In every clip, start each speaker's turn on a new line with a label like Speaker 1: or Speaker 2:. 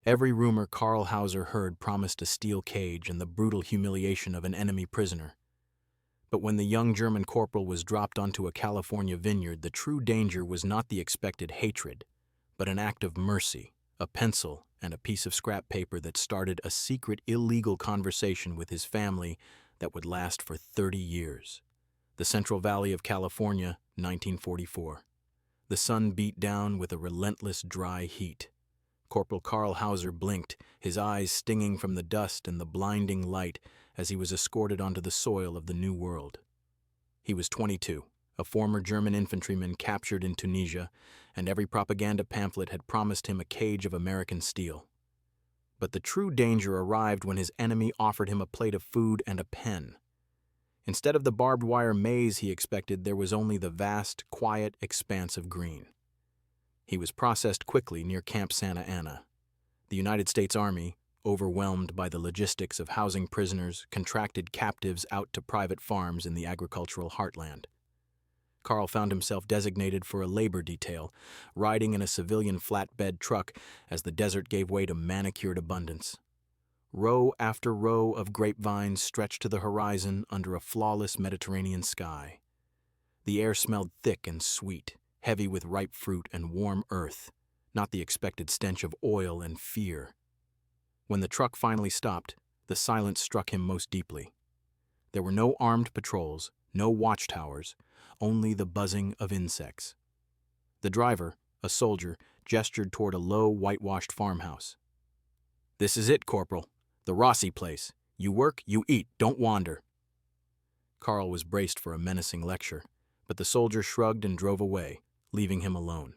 Speaker 1: Every rumor Karl Hauser heard promised a steel cage and the brutal humiliation of an enemy prisoner. But when the young German corporal was dropped onto a California vineyard, the true danger was not the expected hatred, but an act of mercy, a pencil and a piece of scrap paper that started a secret illegal conversation with his family that would last for 30 years. The Central Valley of California, 1944. The sun beat down with a relentless dry heat. Corporal Karl Hauser blinked, his eyes stinging from the dust and the blinding light as he was escorted onto the soil of the New World. He was 22, a former German infantryman captured in Tunisia, and every propaganda pamphlet had promised him a cage of American steel. But the true danger arrived when his enemy offered him a plate of food and a pen. Instead of the barbed wire maze he expected, there was only the vast, quiet expanse of green. He was processed quickly near Camp Santa Ana. The United States Army, overwhelmed by the logistics of housing prisoners, contracted captives out to private farms in the agricultural heartland. Karl found himself designated for a labor detail, riding in a civilian flatbed truck as the desert gave way to manicured abundance. Row after row of grapevines stretched to the horizon under a flawless Mediterranean sky. The air smelled thick and sweet, heavy with ripe fruit and warm earth, not the expected stench of oil and fear. When the truck finally stopped, the silence struck him most deeply. There were no armed patrols, no watchtowers, only the buzzing of insects. The driver, a soldier, gestured toward a low, whitewashed farmhouse. "This is it, Corporal. The Rossi place. You work, you eat, don't wander." Karl was braced for a menacing lecture, but the soldier shrugged and drove away, leaving him alone.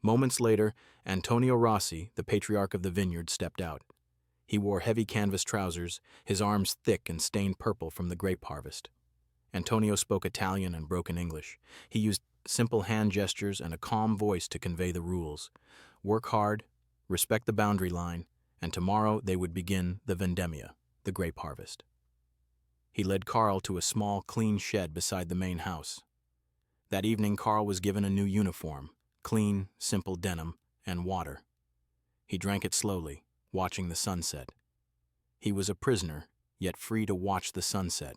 Speaker 1: Moments later, Antonio Rossi, the patriarch of the vineyard, stepped out. He wore heavy canvas trousers, his arms thick and stained purple from the grape harvest. Antonio spoke Italian and broken English. He used simple hand gestures and a calm voice to convey the rules. Work hard, respect the boundary line, and tomorrow they would begin the vendemmia, the grape harvest. He led Karl to a small, clean shed beside the main house. That evening, Karl was given a new uniform, clean, simple denim, and water. He drank it slowly, watching the sunset. He was a prisoner, yet free to watch the sunset.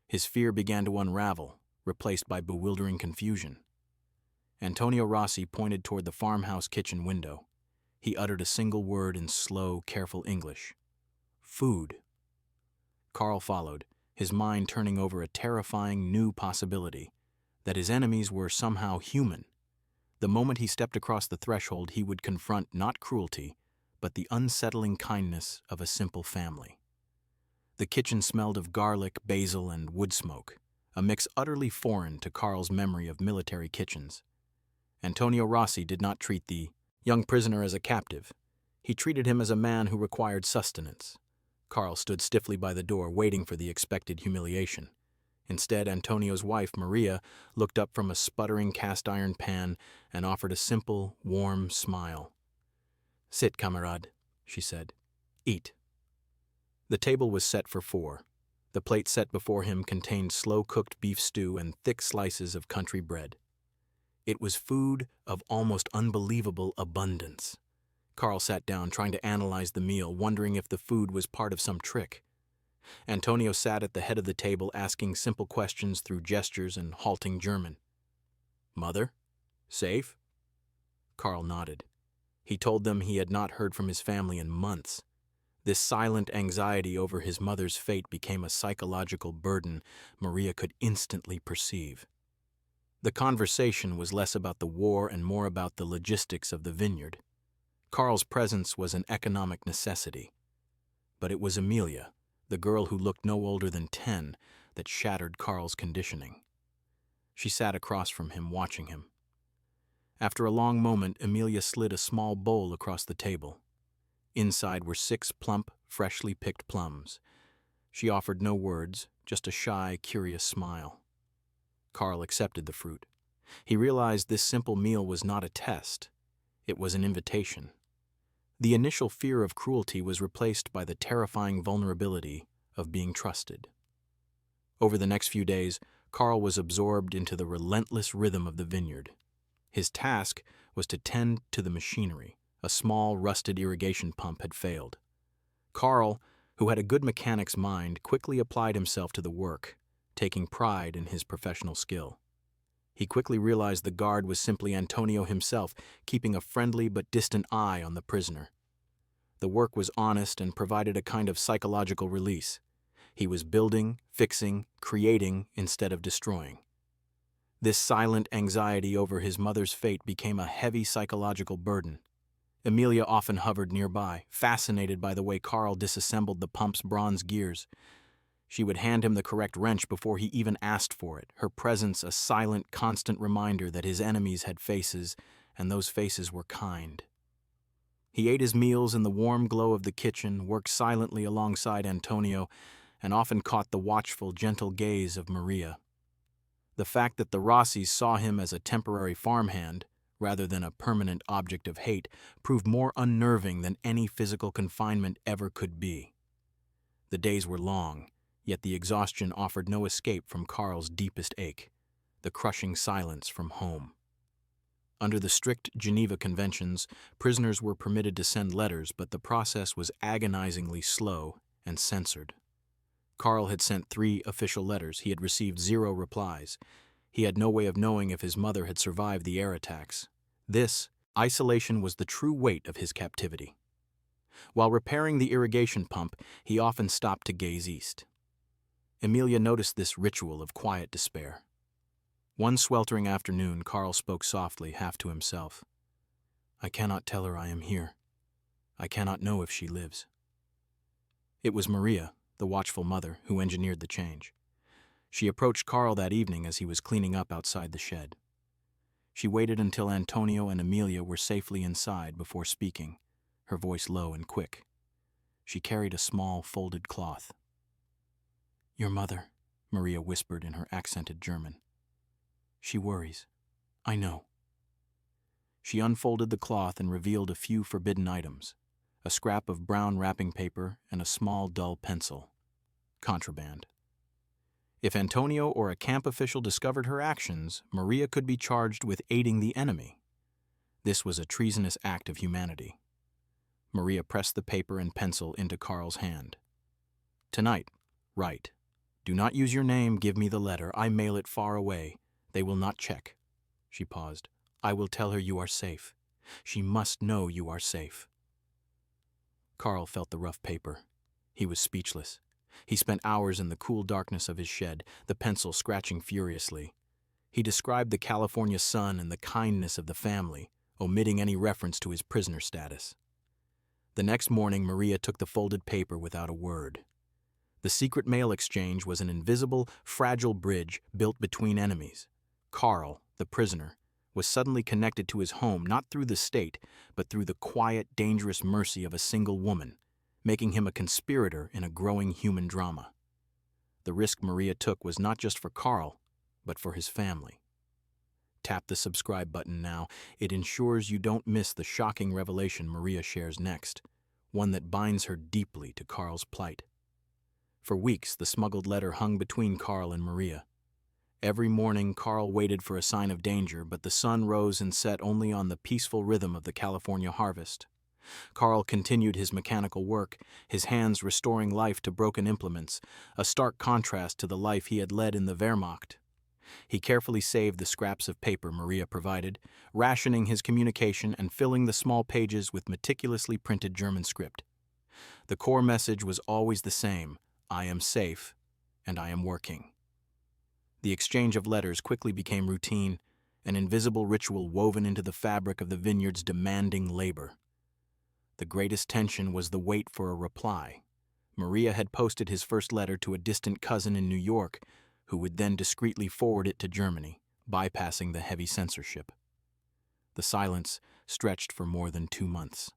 Speaker 1: His fear began to unravel, replaced by bewildering confusion. Antonio Rossi pointed toward the farmhouse kitchen window. He uttered a single word in slow, careful English. "Food." Karl followed, his mind turning over a terrifying new possibility, that his enemies were somehow human. The moment he stepped across the threshold, he would confront not cruelty, but the unsettling kindness of a simple family. The kitchen smelled of garlic, basil, and wood smoke, a mix utterly foreign to Karl's memory of military kitchens. Antonio Rossi did not treat the young prisoner as a captive. He treated him as a man who required sustenance. Karl stood stiffly by the door, waiting for the expected humiliation. Instead, Antonio's wife, Maria, looked up from a sputtering cast-iron pan and offered a simple, warm smile. "Sit, kamerad," she said. "Eat." The table was set for 4. The plate set before him contained slow-cooked beef stew and thick slices of country bread. It was food of almost unbelievable abundance. Karl sat down, trying to analyze the meal, wondering if the food was part of some trick. Antonio sat at the head of the table, asking simple questions through gestures and halting German. "Mother? Safe?" Karl nodded. He told them he had not heard from his family in months. This silent anxiety over his mother's fate became a psychological burden Maria could instantly perceive. The conversation was less about the war and more about the logistics of the vineyard. Karl's presence was an economic necessity. But it was Amelia, the girl who looked no older than 10, that shattered Karl's conditioning. She sat across from him, watching him. After a long moment, Amelia slid a small bowl across the table. Inside were 6 plump, freshly picked plums. She offered no words, just a shy, curious smile. Karl accepted the fruit. He realized this simple meal was not a test. It was an invitation. The initial fear of cruelty was replaced by the terrifying vulnerability of being trusted. Over the next few days, Karl was absorbed into the relentless rhythm of the vineyard. His task was to tend to the machinery, A small, rusted irrigation pump had failed. Karl, who had a good mechanic's mind, quickly applied himself to the work, taking pride in his professional skill. He quickly realized the guard was simply Antonio himself, keeping a friendly but distant eye on the prisoner. The work was honest and provided a kind of psychological release. He was building, fixing, creating instead of destroying. This silent anxiety over his mother's fate became a heavy psychological burden. Emilia often hovered nearby, fascinated by the way Karl disassembled the pump's bronze gears. She would hand him the correct wrench before he even asked for it, her presence a silent, constant reminder that his enemies had faces, and those faces were kind. He ate his meals in the warm glow of the kitchen, worked silently alongside Antonio, and often caught the watchful, gentle gaze of Maria. The fact that the Rossis saw him as a temporary farmhand, rather than a permanent object of hate, proved more unnerving than any physical confinement ever could be. The days were long, yet the exhaustion offered no escape from Karl's deepest ache, the crushing silence from home. Under the strict Geneva Conventions, prisoners were permitted to send letters, but the process was agonizingly slow and censored. Karl had sent 3 official letters. He had received 0 replies. He had no way of knowing if his mother had survived the air attacks. This isolation was the true weight of his captivity. While repairing the irrigation pump, he often stopped to gaze east. Emilia noticed this ritual of quiet despair. One sweltering afternoon, Karl spoke softly, half to himself. "I cannot tell her I am here. I cannot know if she lives." It was Maria, the watchful mother, who engineered the change. She approached Karl that evening as he was cleaning up outside the shed. She waited until Antonio and Emilia were safely inside before speaking, her voice low and quick. She carried a small, folded cloth. "Your mother," Maria whispered in her accented German. "She worries. I know." She unfolded the cloth and revealed a few forbidden items, a scrap of brown wrapping paper and a small, dull pencil. Contraband. If Antonio or a camp official discovered her actions, Maria could be charged with aiding the enemy. This was a treasonous act of humanity. Maria pressed the paper and pencil into Karl's hand. "Tonight, write. Do not use your name, give me the letter. I mail it far away. They will not check." She paused. "I will tell her you are safe. She must know you are safe." Karl felt the rough paper. He was speechless. He spent hours in the cool darkness of his shed, the pencil scratching furiously. He described the California sun and the kindness of the family, omitting any reference to his prisoner status. The next morning, Maria took the folded paper without a word. The secret mail exchange was an invisible, fragile bridge built between enemies. Karl, the prisoner, was suddenly connected to his home not through the state, but through the quiet, dangerous mercy of a single woman, making him a conspirator in a growing human drama. The risk Maria took was not just for Karl, but for his family. Tap the subscribe button now. It ensures you don't miss the shocking revelation Maria shares next, one that binds her deeply to Karl's plight. For weeks, the smuggled letter hung between Karl and Maria. Every morning, Karl waited for a sign of danger, but the sun rose and set only on the peaceful rhythm of the California harvest. Karl continued his mechanical work, his hands restoring life to broken implements, a stark contrast to the life he had led in the Wehrmacht. He carefully saved the scraps of paper Maria provided, rationing his communication and filling the small pages with meticulously printed German script. The core message was always the same: I am safe, and I am working. The exchange of letters quickly became routine, an invisible ritual woven into the fabric of the vineyard's demanding labor. The greatest tension was the wait for a reply. Maria had posted his first letter to a distant cousin in New York, who would then discreetly forward it to Germany, bypassing the heavy censorship. The silence stretched for more than 2 months.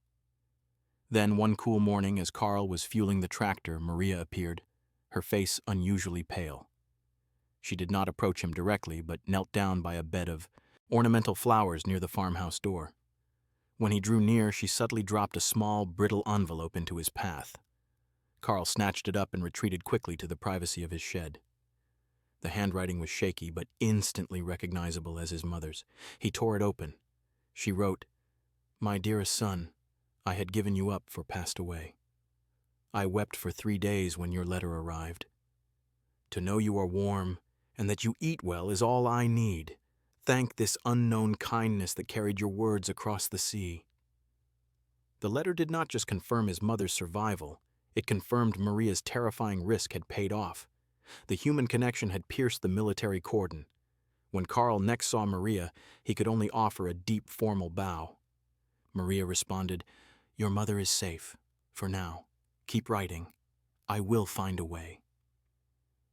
Speaker 1: Then, one cool morning, as Karl was fueling the tractor, Maria appeared, her face unusually pale. She did not approach him directly, but knelt down by a bed of ornamental flowers near the farmhouse door. When he drew near, she subtly dropped a small, brittle envelope into his path. Karl snatched it up and retreated quickly to the privacy of his shed. The handwriting was shaky, but instantly recognizable as his mother's. He tore it open. She wrote, "My dearest son, I had given you up for passed away. I wept for 3 days when your letter arrived. To know you are warm and that you eat well is all I need. Thank this unknown kindness that carried your words across the sea." The letter did not just confirm his mother's survival, it confirmed Maria's terrifying risk had paid off. The human connection had pierced the military cordon. When Karl next saw Maria, he could only offer a deep, formal bow. Maria responded, "Your mother is safe, for now. Keep writing. I will find a way."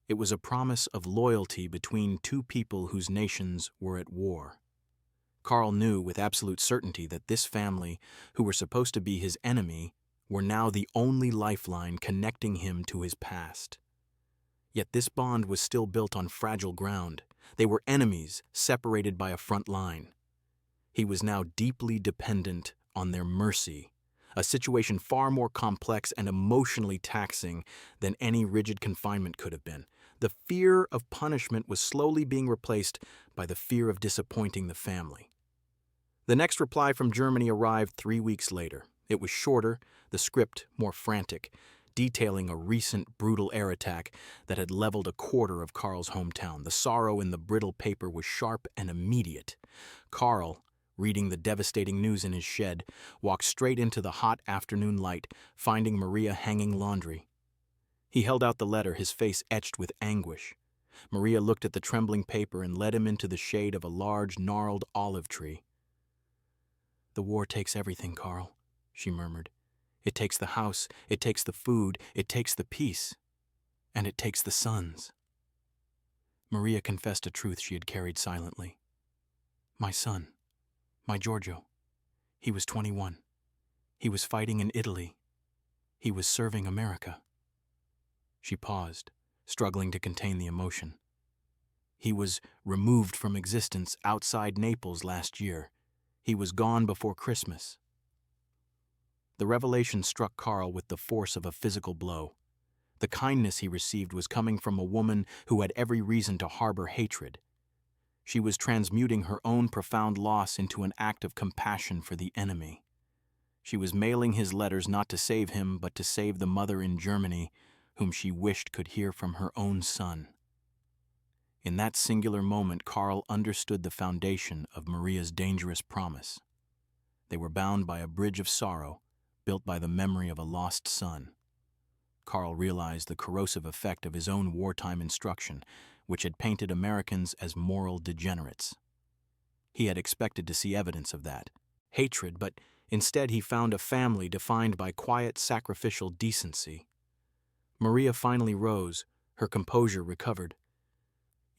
Speaker 1: It was a promise of loyalty between two people whose nations were at war. Karl knew with absolute certainty that this family, who were supposed to be his enemy, were now the only lifeline connecting him to his past. Yet this bond was still built on fragile ground. They were enemies, separated by a front line. He was now deeply dependent on their mercy, a situation far more complex and emotionally taxing than any rigid confinement could have been. The fear of punishment was slowly being replaced by the fear of disappointing the family. The next reply from Germany arrived 3 weeks later. It was shorter, the script more frantic, detailing a recent brutal air attack that had leveled a quarter of Karl's hometown. The sorrow in the brittle paper was sharp and immediate. Karl, reading the devastating news in his shed, walked straight into the hot afternoon light, finding Maria hanging laundry. He held out the letter, his face etched with anguish. Maria looked at the trembling paper and led him into the shade of a large, gnarled olive tree. "The war takes everything, Karl," she murmured. "It takes the house, it takes the food, it takes the peace, and it takes the sons." Maria confessed a truth she had carried silently. "My son, my Giorgio, he was 21. He was fighting in Italy. He was serving America." She paused, struggling to contain the emotion. "He was removed from existence outside Naples last year. He was gone before Christmas." The revelation struck Karl with the force of a physical blow. The kindness he received was coming from a woman who had every reason to harbor hatred. She was transmuting her own profound loss into an act of compassion for the enemy. She was mailing his letters not to save him, but to save the mother in Germany, whom she wished could hear from her own son. In that singular moment, Karl understood the foundation of Maria's dangerous promise. They were bound by a bridge of sorrow, built by the memory of a lost son. Karl realized the corrosive effect of his own wartime instruction, which had painted Americans as moral degenerates. He had expected to see evidence of that, hatred, but instead he found a family defined by quiet, sacrificial decency. Maria finally rose, her composure recovered.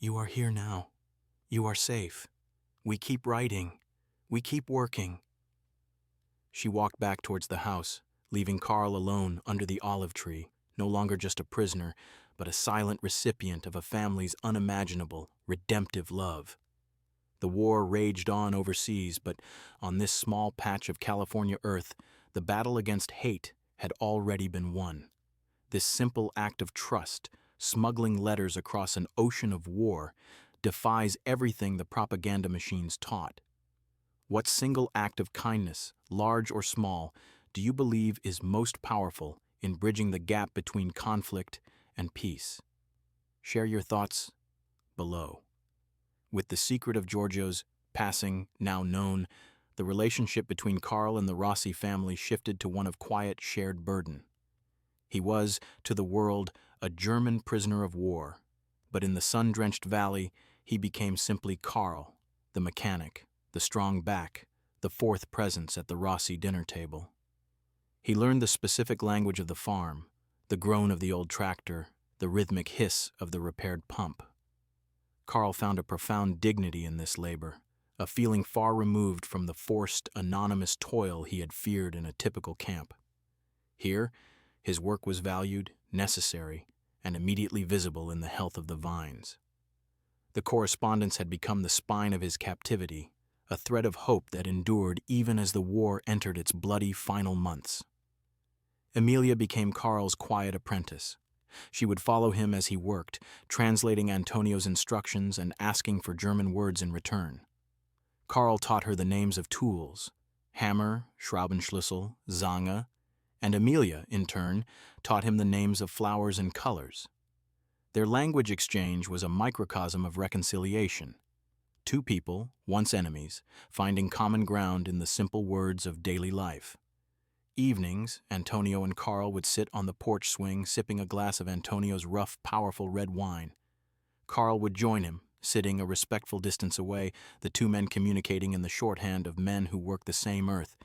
Speaker 1: "You are here now. You are safe. We keep writing. We keep working." She walked back towards the house, leaving Karl alone under the olive tree, no longer just a prisoner, but a silent recipient of a family's unimaginable, redemptive love. The war raged on overseas, but on this small patch of California earth, the battle against hate had already been won. This simple act of trust, smuggling letters across an ocean of war, defies everything the propaganda machines taught. What single act of kindness, large or small, do you believe is most powerful in bridging the gap between conflict and peace? Share your thoughts below. With the secret of Giorgio's passing now known, the relationship between Karl and the Rossi family shifted to one of quiet, shared burden. He was, to the world, a German prisoner of war, but in the sun-drenched valley, he became simply Karl, the mechanic, the strong back, the fourth presence at the Rossi dinner table. He learned the specific language of the farm, the groan of the old tractor, the rhythmic hiss of the repaired pump. Karl found a profound dignity in this labor, a feeling far removed from the forced, anonymous toil he had feared in a typical camp. Here, his work was valued, necessary, and immediately visible in the health of the vines. The correspondence had become the spine of his captivity, a thread of hope that endured even as the war entered its bloody final months. Emilia became Karl's quiet apprentice. She would follow him as he worked, translating Antonio's instructions and asking for German words in return. Karl taught her the names of tools, Hammer, Schraubenschlüssel, Zange, and Amelia, in turn, taught him the names of flowers and colors. Their language exchange was a microcosm of reconciliation. Two people, once enemies, finding common ground in the simple words of daily life. Evenings, Antonio and Karl would sit on the porch swing sipping a glass of Antonio's rough, powerful red wine. Karl would join him, sitting a respectful distance away, the two men communicating in the shorthand of men who work the same earth.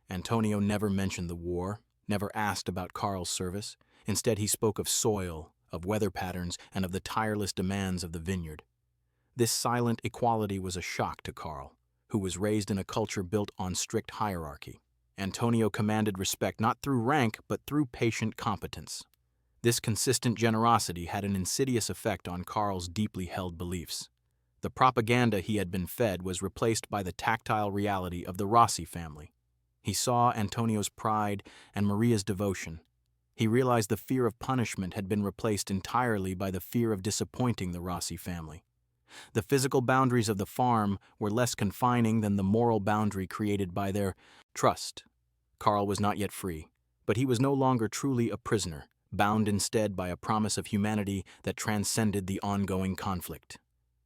Speaker 1: Antonio never mentioned the war, never asked about Karl's service. Instead, he spoke of soil, of weather patterns, and of the tireless demands of the vineyard. This silent equality was a shock to Karl, who was raised in a culture built on strict hierarchy. Antonio commanded respect not through rank, but through patient competence. This consistent generosity had an insidious effect on Karl's deeply held beliefs. The propaganda he had been fed was replaced by the tactile reality of the Rossi family. He saw Antonio's pride and Maria's devotion. He realized the fear of punishment had been replaced entirely by the fear of disappointing the Rossi family. The physical boundaries of the farm were less confining than the moral boundary created by their trust. Karl was not yet free, but he was no longer truly a prisoner, bound instead by a promise of humanity that transcended the ongoing conflict.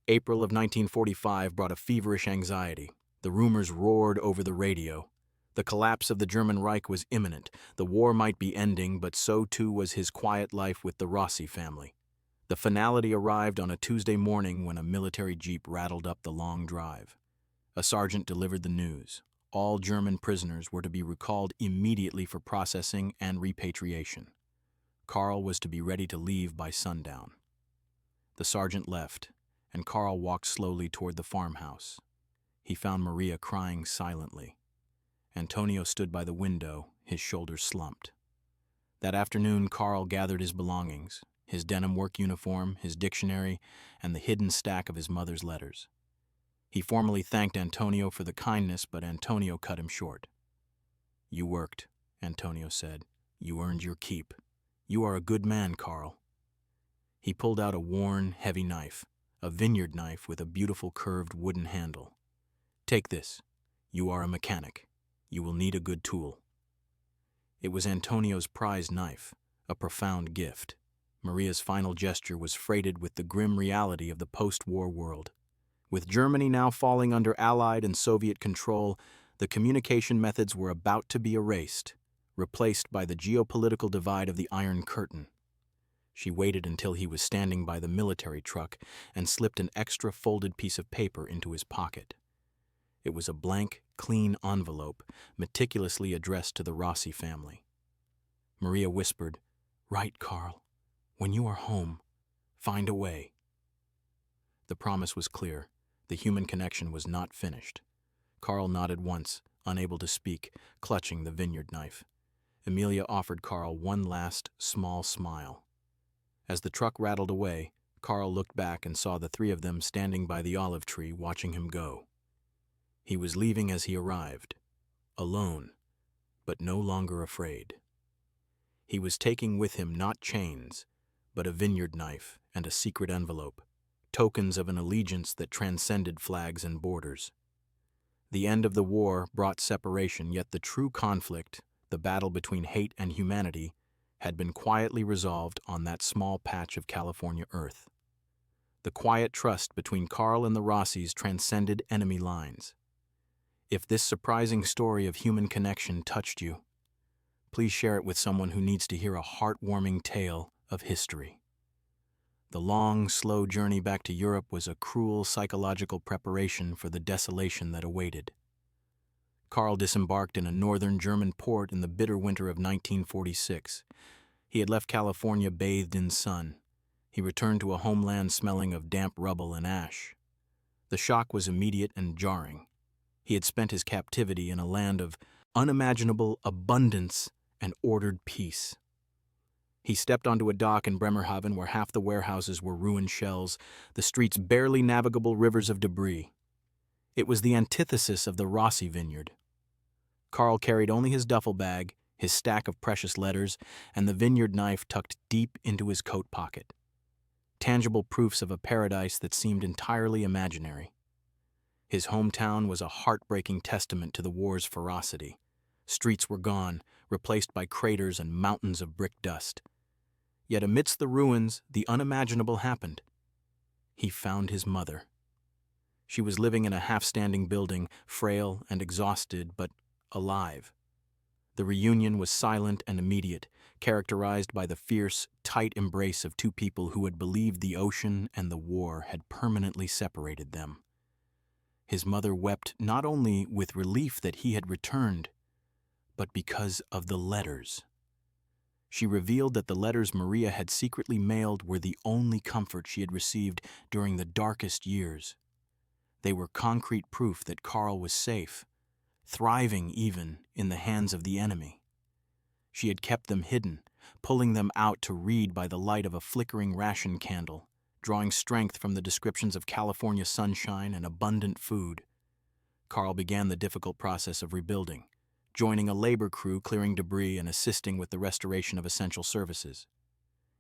Speaker 1: April of 1945 brought a feverish anxiety. The rumors roared over the radio. The collapse of the German Reich was imminent. The war might be ending, but so too was his quiet life with the Rossi family. The finality arrived on a Tuesday morning when a military jeep rattled up the long drive. A sergeant delivered the news. All German prisoners were to be recalled immediately for processing and repatriation. Karl was to be ready to leave by sundown. The sergeant left, and Karl walked slowly toward the farmhouse. He found Maria crying silently. Antonio stood by the window, his shoulders slumped. That afternoon, Karl gathered his belongings, his denim work uniform, his dictionary, and the hidden stack of his mother's letters. He formally thanked Antonio for the kindness, but Antonio cut him short. "You worked," Antonio said. "You earned your keep. You are a good man, Karl." He pulled out a worn, heavy knife, a vineyard knife with a beautiful curved wooden handle. "Take this. You are a mechanic. You will need a good tool." It was Antonio's prized knife, a profound gift. Maria's final gesture was freighted with the grim reality of the post-war world. With Germany now falling under Allied and Soviet control, the communication methods were about to be erased, replaced by the geopolitical divide of the Iron Curtain. She waited until he was standing by the military truck and slipped an extra folded piece of paper into his pocket. It was a blank, clean envelope, meticulously addressed to the Rossi family. Maria whispered, "Write, Karl. When you are home, find a way." The promise was clear. The human connection was not finished. Karl nodded once, unable to speak, clutching the vineyard knife. Amelia offered Karl one last, small smile. As the truck rattled away, Karl looked back and saw the three of them standing by the olive tree watching him go. He was leaving as he arrived, alone, but no longer afraid. He was taking with him not chains, but a vineyard knife and a secret envelope, tokens of an allegiance that transcended flags and borders. The end of the war brought separation, yet the true conflict, the battle between hate and humanity, had been quietly resolved on that small patch of California earth. The quiet trust between Karl and the Rossis transcended enemy lines. If this surprising story of human connection touched you, please share it with someone who needs to hear a heartwarming tale of history. The long, slow journey back to Europe was a cruel psychological preparation for the desolation that awaited. Karl disembarked in a northern German port in the bitter winter of 1946. He had left California bathed in sun. He returned to a homeland smelling of damp rubble and ash. The shock was immediate and jarring. He had spent his captivity in a land of unimaginable abundance and ordered peace. He stepped onto a dock in Bremerhaven where half the warehouses were ruined shells, the streets barely navigable rivers of debris. It was the antithesis of the Rossi vineyard. Karl carried only his duffel bag, his stack of precious letters, and the vineyard knife tucked deep into his coat pocket. Tangible proofs of a paradise that seemed entirely imaginary. His hometown was a heartbreaking testament to the war's ferocity. Streets were gone, replaced by craters and mountains of brick dust. Yet amidst the ruins, the unimaginable happened. He found his mother. She was living in a half-standing building, frail and exhausted, but alive. The reunion was silent and immediate, characterized by the fierce, tight embrace of two people who had believed the ocean and the war had permanently separated them. His mother wept not only with relief that he had returned, but because of the letters. She revealed that the letters Maria had secretly mailed were the only comfort she had received during the darkest years. They were concrete proof that Karl was safe, thriving even in the hands of the enemy. She had kept them hidden, pulling them out to read by the light of a flickering ration candle, drawing strength from the descriptions of California sunshine and abundant food. Karl began the difficult process of rebuilding, joining a labor crew clearing debris and assisting with the restoration of essential services.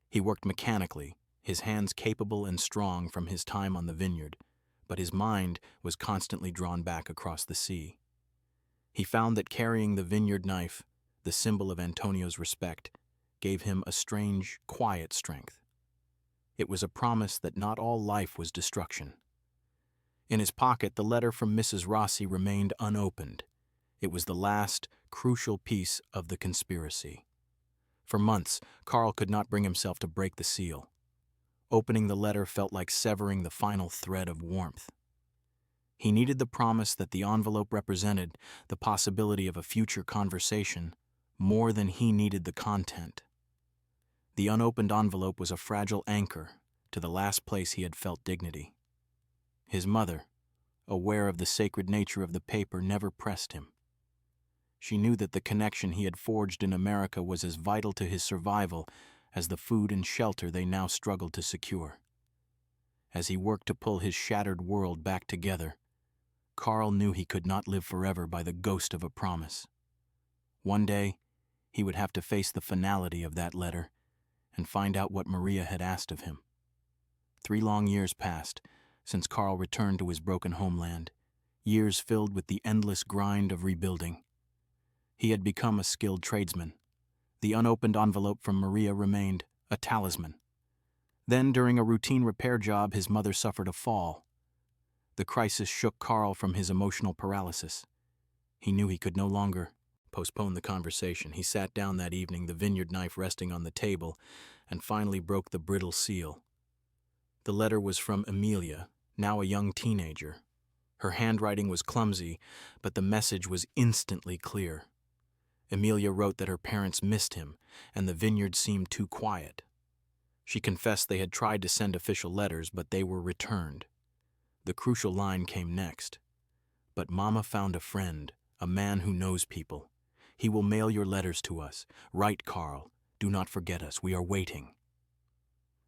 Speaker 1: He worked mechanically, his hands capable and strong from his time on the vineyard, but his mind was constantly drawn back across the sea. He found that carrying the vineyard knife, the symbol of Antonio's respect, gave him a strange, quiet strength. It was a promise that not all life was destruction. In his pocket, the letter from Mrs. Rossi remained unopened. It was the last, crucial piece of the conspiracy. For months, Karl could not bring himself to break the seal. Opening the letter felt like severing the final thread of warmth. He needed the promise that the envelope represented, the possibility of a future conversation, more than he needed the content. The unopened envelope was a fragile anchor to the last place he had felt dignity. His mother, aware of the sacred nature of the paper, never pressed him. She knew that the connection he had forged in America was as vital to his survival as the food and shelter they now struggled to secure. As he worked to pull his shattered world back together, Karl knew he could not live forever by the ghost of a promise. One day, he would have to face the finality of that letter and find out what Maria had asked of him. 3 long years passed since Karl returned to his broken homeland, years filled with the endless grind of rebuilding. He had become a skilled tradesman. The unopened envelope from Maria remained a talisman. Then, during a routine repair job, his mother suffered a fall. The crisis shook Karl from his emotional paralysis. He knew he could no longer postpone the conversation. He sat down that evening, the vineyard knife resting on the table, and finally broke the brittle seal. The letter was from Emilia, now a young teenager. Her handwriting was clumsy, but the message was instantly clear. Emilia wrote that her parents missed him, and the vineyard seemed too quiet. She confessed they had tried to send official letters, but they were returned. The crucial line came next. "But Mama found a friend, a man who knows people. He will mail your letters to us. Write, Karl. Do not forget us. We are waiting."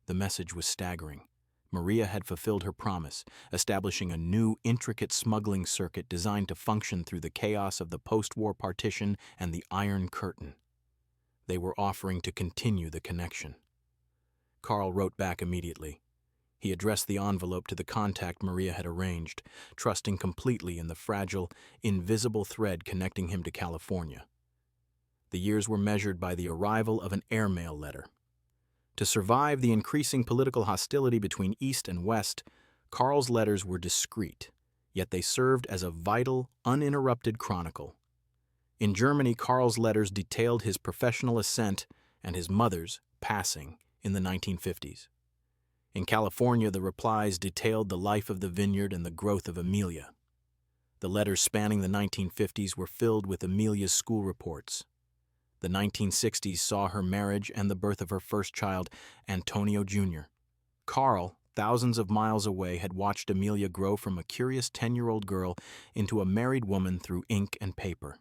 Speaker 1: The message was staggering. Maria had fulfilled her promise, establishing a new, intricate smuggling circuit designed to function through the chaos of the post-war partition and the Iron Curtain. They were offering to continue the connection. Karl wrote back immediately. He addressed the envelope to the contact Maria had arranged, trusting completely in the fragile, invisible thread connecting him to California. The years were measured by the arrival of an airmail letter. To survive the increasing political hostility between East and West, Karl's letters were discreet, yet they served as a vital, uninterrupted chronicle. In Germany, Karl's letters detailed his professional ascent and his mother's passing in the 1950s. In California, the replies detailed the life of the vineyard and the growth of Emilia. The letters spanning the 1950s were filled with Emilia's school reports. The 1960s saw her marriage and the birth of her first child, Antonio Jr. Karl, thousands of miles away, had watched Emilia grow from a curious 10-year-old girl into a married woman through ink and paper.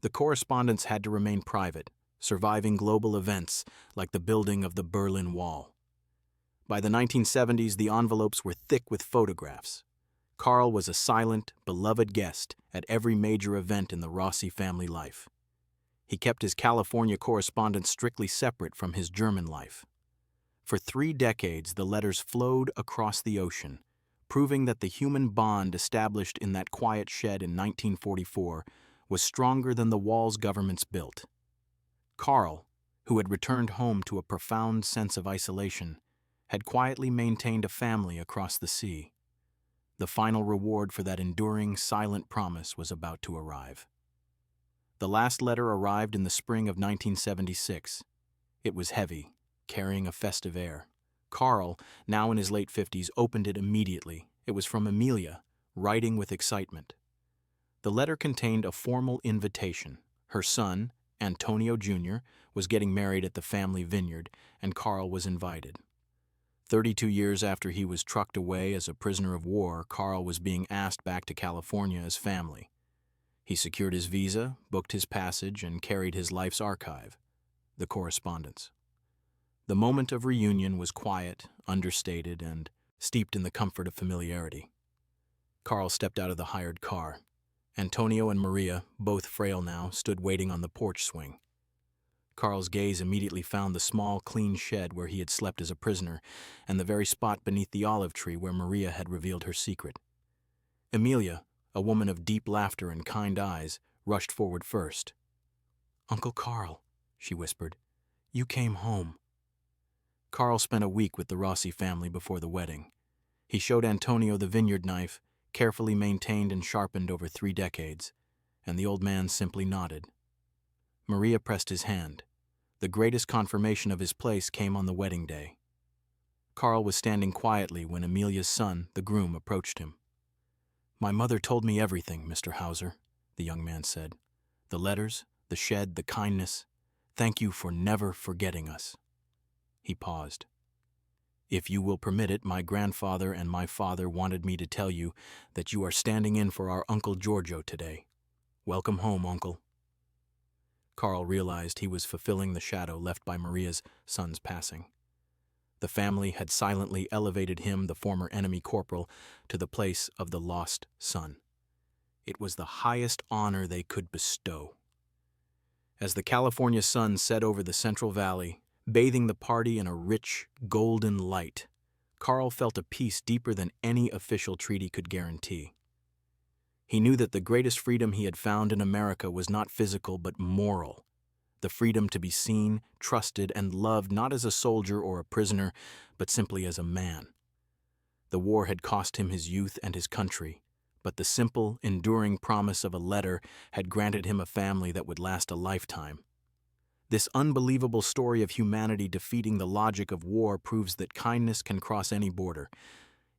Speaker 1: The correspondence had to remain private, surviving global events like the building of the Berlin Wall. By the 1970s, the envelopes were thick with photographs. Karl was a silent, beloved guest at every major event in the Rossi family life. He kept his California correspondence strictly separate from his German life. For 3 decades, the letters flowed across the ocean, proving that the human bond established in that quiet shed in 1944 was stronger than the walls governments built. Karl, who had returned home to a profound sense of isolation, had quietly maintained a family across the sea. The final reward for that enduring, silent promise was about to arrive. The last letter arrived in the spring of 1976. It was heavy, carrying a festive air. Karl, now in his late 50s, opened it immediately. It was from Amelia, writing with excitement. The letter contained a formal invitation. Her son, Antonio Jr., was getting married at the family vineyard, and Karl was invited. 32 years after he was trucked away as a prisoner of war, Karl was being asked back to California as family. He secured his visa, booked his passage, and carried his life's archive, the correspondence. The moment of reunion was quiet, understated, and steeped in the comfort of familiarity. Karl stepped out of the hired car. Antonio and Maria, both frail now, stood waiting on the porch swing. Karl's gaze immediately found the small, clean shed where he had slept as a prisoner, and the very spot beneath the olive tree where Maria had revealed her secret. Amelia, a woman of deep laughter and kind eyes, rushed forward first. "Uncle Karl," she whispered, "you came home." Karl spent a week with the Rossi family before the wedding. He showed Antonio the vineyard knife, carefully maintained and sharpened over 3 decades, and the old man simply nodded. Maria pressed his hand. The greatest confirmation of his place came on the wedding day. Karl was standing quietly when Amelia's son, the groom, approached him. "My mother told me everything, Mr. Hauser," the young man said. "The letters, the shed, the kindness. Thank you for never forgetting us." He paused. "If you will permit it, my grandfather and my father wanted me to tell you that you are standing in for our Uncle Giorgio today. Welcome home, Uncle." Karl realized he was fulfilling the shadow left by Maria's son's passing. The family had silently elevated him, the former enemy corporal, to the place of the lost son. It was the highest honor they could bestow. As the California sun set over the Central Valley, bathing the party in a rich, golden light, Karl felt a peace deeper than any official treaty could guarantee. He knew that the greatest freedom he had found in America was not physical but moral. The freedom to be seen, trusted, and loved not as a soldier or a prisoner, but simply as a man. The war had cost him his youth and his country, but the simple, enduring promise of a letter had granted him a family that would last a lifetime. This unbelievable story of humanity defeating the logic of war proves that kindness can cross any border.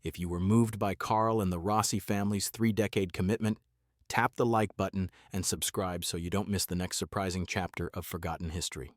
Speaker 1: If you were moved by Karl and the Rossi family's 3-decade commitment, tap the like button and subscribe so you don't miss the next surprising chapter of forgotten history.